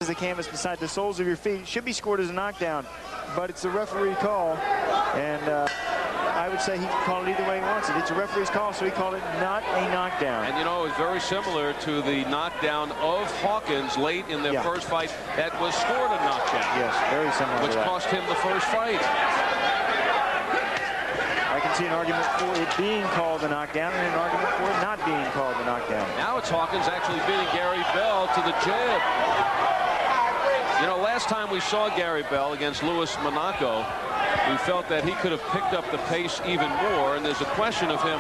the canvas beside the soles of your feet. Should be scored as a knockdown, but it's the referee call, and I would say he can call it either way he wants it. It's a referee's call, so he called it not a knockdown. And you know, it's very similar to the knockdown of Hawkins late in their first fight that was scored a knockdown. Yes, very similar which to that. cost him the first fight. I can see an argument for it being called a knockdown and an argument for it not being called a knockdown. Now it's Hawkins actually beating Gary Bell to the jab. You know, last time we saw Gary Bell against Louis Monaco, we felt that he could have picked up the pace even more, and there's a question of him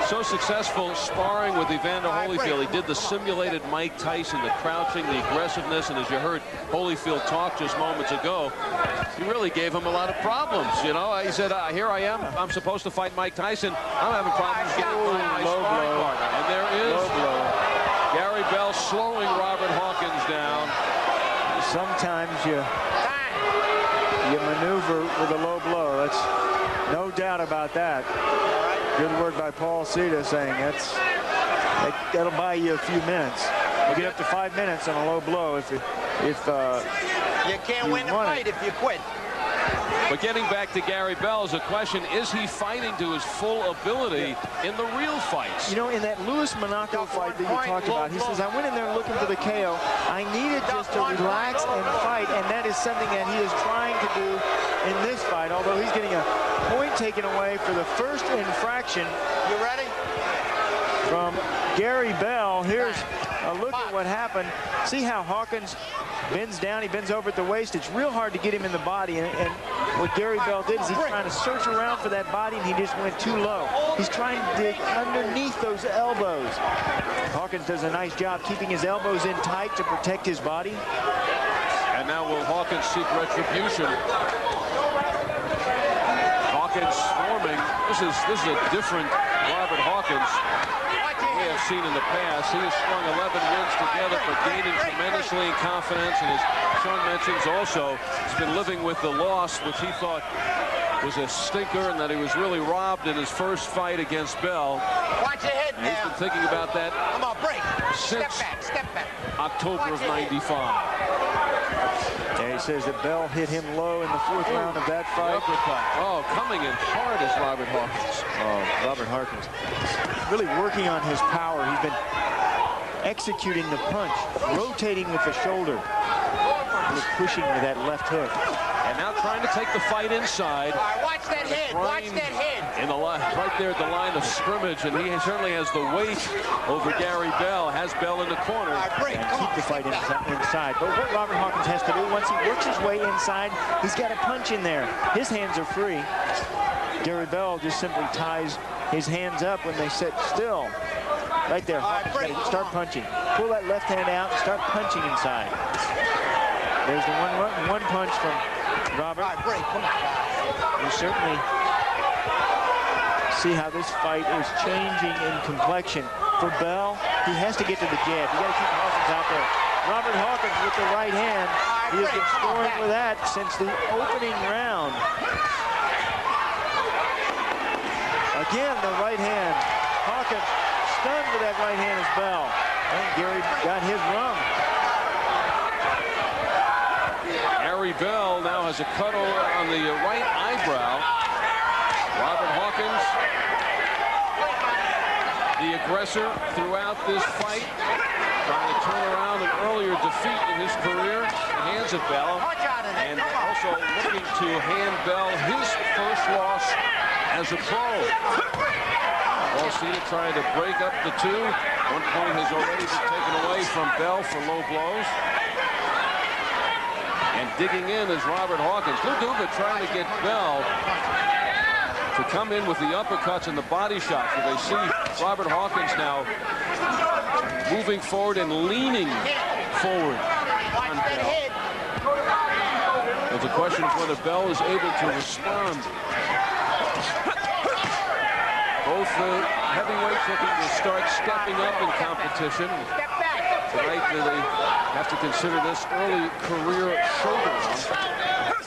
so successful sparring with Evander Holyfield. He did the simulated Mike Tyson, the crouching, the aggressiveness, and as you heard Holyfield talk just moments ago, he really gave him a lot of problems. You know, he said, here I am, I'm supposed to fight Mike Tyson. I'm having problems getting my sparring partner. And there is Gary Bell slowing Robert Hawkins down. Sometimes you maneuver with a low blow. That's no doubt about that. Good word by Paul Sita saying that'll buy you a few minutes. You get up to 5 minutes on a low blow if you can't win the fight if you quit. But getting back to Gary Bell is a question, is he fighting to his full ability in the real fights? You know, in that Louis Monaco fight that you talked about, he says, I went in there looking for the KO. I needed just to relax and fight, and that is something that he is trying to do in this fight, although he's getting a point taken away for the first infraction. You ready? From Gary Bell. Here's a look at what happened. See how Hawkins bends down, he bends over at the waist. It's real hard to get him in the body, and what Gary Bell did is he's trying to search around for that body, and he just went too low. He's trying to dig underneath those elbows. Hawkins does a nice job keeping his elbows in tight to protect his body. And now will Hawkins seek retribution? Hawkins swarming. This is a different Robert Hawkins we have seen in the past. He has strung 11 wins together, but gaining tremendously in confidence. And as Sean mentions also, he's been living with the loss, which he thought was a stinker, and that he was really robbed in his first fight against Bell. Watch your head now. He's been thinking about that since step back. October of '95. Yeah, he says that Bell hit him low in the fourth round of that fight. Oh, coming in hard is Robert Hawkins. Oh, Robert Hawkins really working on his power. He's been executing the punch, rotating with the shoulder, really pushing with that left hook. And now trying to take the fight inside. Watch that head. Watch that head. In the line, right there at the line of scrimmage, and he certainly has the weight over Gary Bell. Has Bell in the corner. And keep the fight inside. But what Robert Hawkins has to do, once he works his way inside, he's got a punch in there. His hands are free. Gary Bell just simply ties his hands up when they sit still. Right there, Hawkins got to start punching. Pull that left hand out and start punching inside. There's the one punch from Robert. You certainly see how this fight is changing in complexion. For Bell, he has to get to the jab. You got to keep Hawkins out there. Robert Hawkins with the right hand. He has been scoring with that since the opening round. Again, the right hand. Hawkins stunned with that right hand as Bell. And Gary got his rung. Gary Bell now has a cut on the right eyebrow. Robert Hawkins, the aggressor throughout this fight, trying to turn around an earlier defeat in his career at the hands of Bell, and also looking to hand Bell his first loss as a pro. Paul Sita trying to break up the two. 1 point has already been taken away from Bell for low blows. And digging in is Robert Hawkins. Lou Duva trying to get Bell to come in with the uppercuts and the body shots. Where they see Robert Hawkins now moving forward and leaning forward on Bell. There's a question of whether Bell is able to respond. Both heavyweights looking to start stepping up in competition. Tonight they have to consider this early career shoulder round.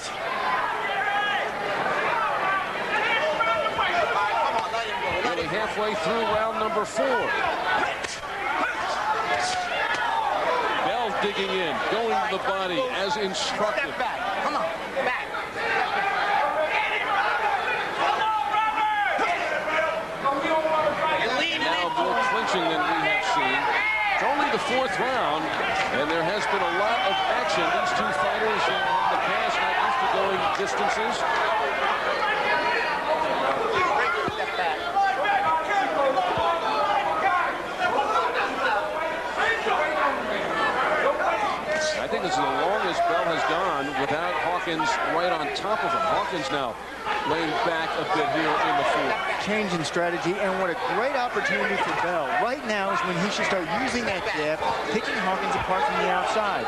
Nearly halfway through round number 4. Bell digging in, going to the body as instructed. Step back. Come on. Back. Now more clinching than we have seen. It's only the 4th round, and there has been a lot of action. These two fighters in the past not used to going distances. Step back. I think this is the longest Bell has gone without Hawkins right on top of him. Hawkins now laying back a bit here in the 4th. Change in strategy, and what a great opportunity for Bell. Right now is when he should start using that jab, picking Hawkins apart from the outside.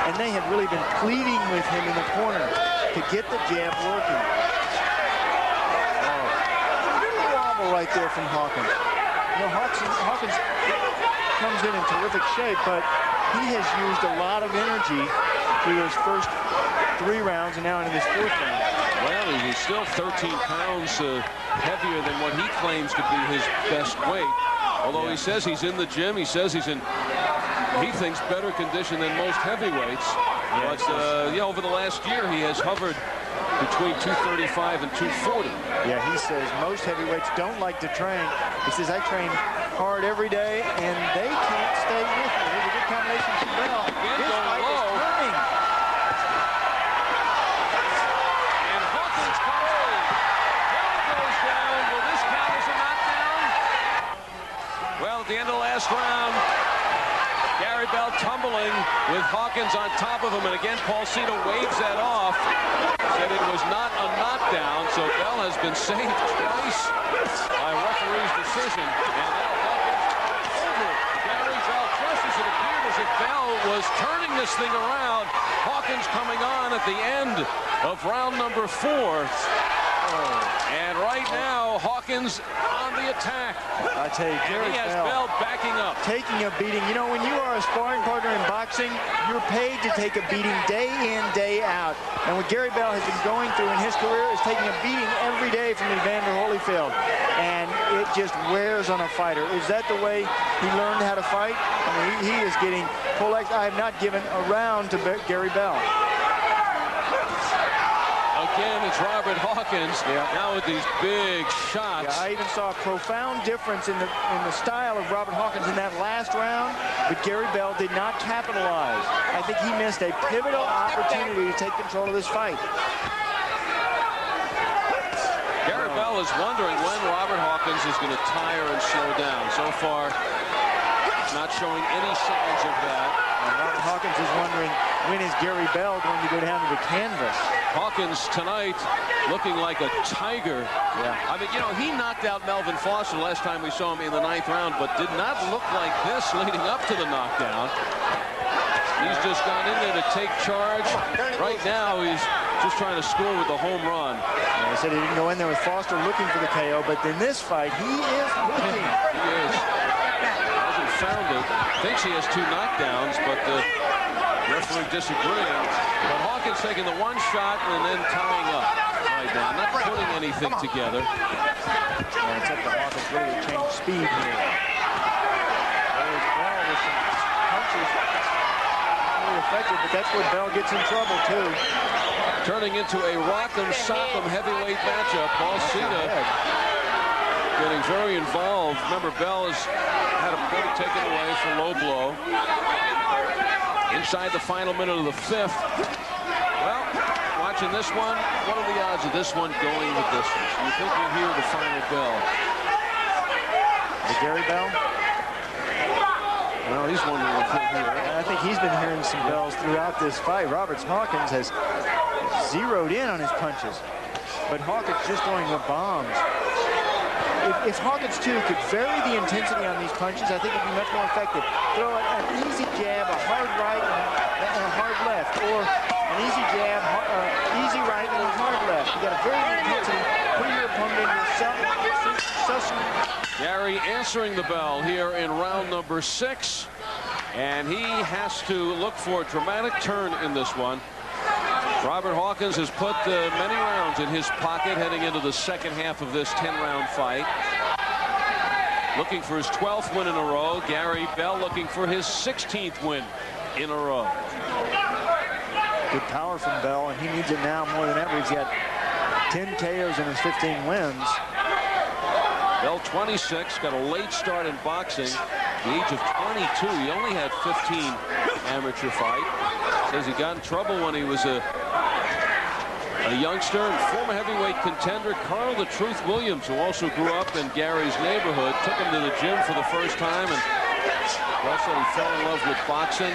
And they have really been pleading with him in the corner to get the jab working. Oh, little wobble right there from Hawkins. You know, Hawkins comes in terrific shape, but he has used a lot of energy through those first 3 rounds and now into this 4th round. Well, he's still 13 pounds heavier than what he claims to be his best weight. Although he says he's in the gym, he says he's in, he thinks, better condition than most heavyweights. But yeah, over the last year, he has hovered between 235 and 240. Yeah, he says most heavyweights don't like to train. He says, I train hard every day, and they can't stay with me. There's a good combination from Bell. His fight is turning. And Hawkins comes in. Bell goes down. Will this count as a knockdown? Well, at the end of the last round, Gary Bell tumbling with Hawkins on top of him. And again, Paul Cito waves that off. Said it was not a knockdown, so Bell has been saved twice by referee's decision. And now Hawkins over Gary Bell, just as it appeared as if Bell was turning this thing around. Hawkins coming on at the end of round number 4. And right now, Hawkins on the attack. I tell you, Gary He has Bell backing up. taking a beating. You know, when you are a sparring partner in boxing, you're paid to take a beating day in, day out. And what Gary Bell has been going through in his career is taking a beating every day from Evander Holyfield. And it just wears on a fighter. Is that the way he learned how to fight? I mean, he is getting full X. I have not given a round to Gary Bell. Again, it's Robert Hawkins now with these big shots. Yeah, I even saw a profound difference in the style of Robert Hawkins in that last round, but Gary Bell did not capitalize. I think he missed a pivotal opportunity to take control of this fight. Gary Bell is wondering when Robert Hawkins is going to tire and slow down. So far, not showing any signs of that. And Robert Hawkins is wondering, when is Gary Bell going to go down to the canvas? Hawkins tonight looking like a tiger. Yeah. I mean, you know, he knocked out Melvin Foster last time we saw him in the 9th round, but did not look like this leading up to the knockdown. He's just gone in there to take charge. Right now, he's just trying to score with the home run. And I said he didn't go in there with Foster looking for the KO, but in this fight, he is looking. He is. Hasn't found it. Thinks he has 2 knockdowns, but the referee disagreeing. But Hawkins taking the 1 shot and then tying up right now, not putting anything together. Yeah, it's up to Hawkins really to change speed here. There's Bell with some punches. Really effective, but that's where Bell gets in trouble, too. Turning into a Rock'em Sock'em heavyweight matchup. Paul Cito getting very involved. Remember, Bell has had a point taken away for low blow. Inside the final minute of the 5th. Well, watching this one, what are the odds of this one going the distance? You think you'll hear the final bell? The Gary Bell? Well, he's wondering if he'll hear it. I think he's been hearing some bells throughout this fight. Robert Hawkins has zeroed in on his punches, but Hawkins just throwing the bombs. If Hawkins, too, could vary the intensity on these punches, I think it'd be much more effective. Throw an easy jab, a hard right, and a hard left, or an easy jab, easy right, and a hard left. You got to vary the intensity, put your opponent in your suction. Gary answering the bell here in round number 6, and he has to look for a dramatic turn in this one. Robert Hawkins has put many rounds in his pocket heading into the second half of this 10-round fight. Looking for his 12th win in a row. Gary Bell looking for his 16th win in a row. Good power from Bell, and he needs it now more than ever. He's got 10 KOs in his 15 wins. Bell, 26, got a late start in boxing. At the age of 22, he only had 15 amateur fights. Says he got in trouble when he was a youngster, and former heavyweight contender Carl the Truth Williams, who also grew up in Gary's neighborhood, took him to the gym for the first time, and also he fell in love with boxing.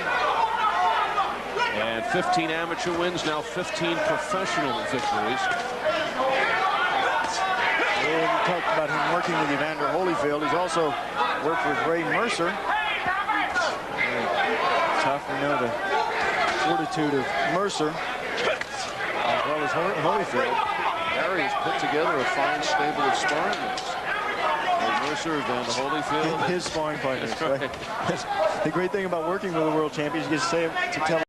And 15 amateur wins, now 15 professional victories. And we talked about him working with Evander Holyfield. He's also worked with Ray Mercer. Tough, we know the fortitude of Mercer, as well as Holyfield. Gary has put together a fine stable of sparring mates. Mercer, Evander Holyfield. His sparring partners, right? The great thing about working with a world champion is you get to tell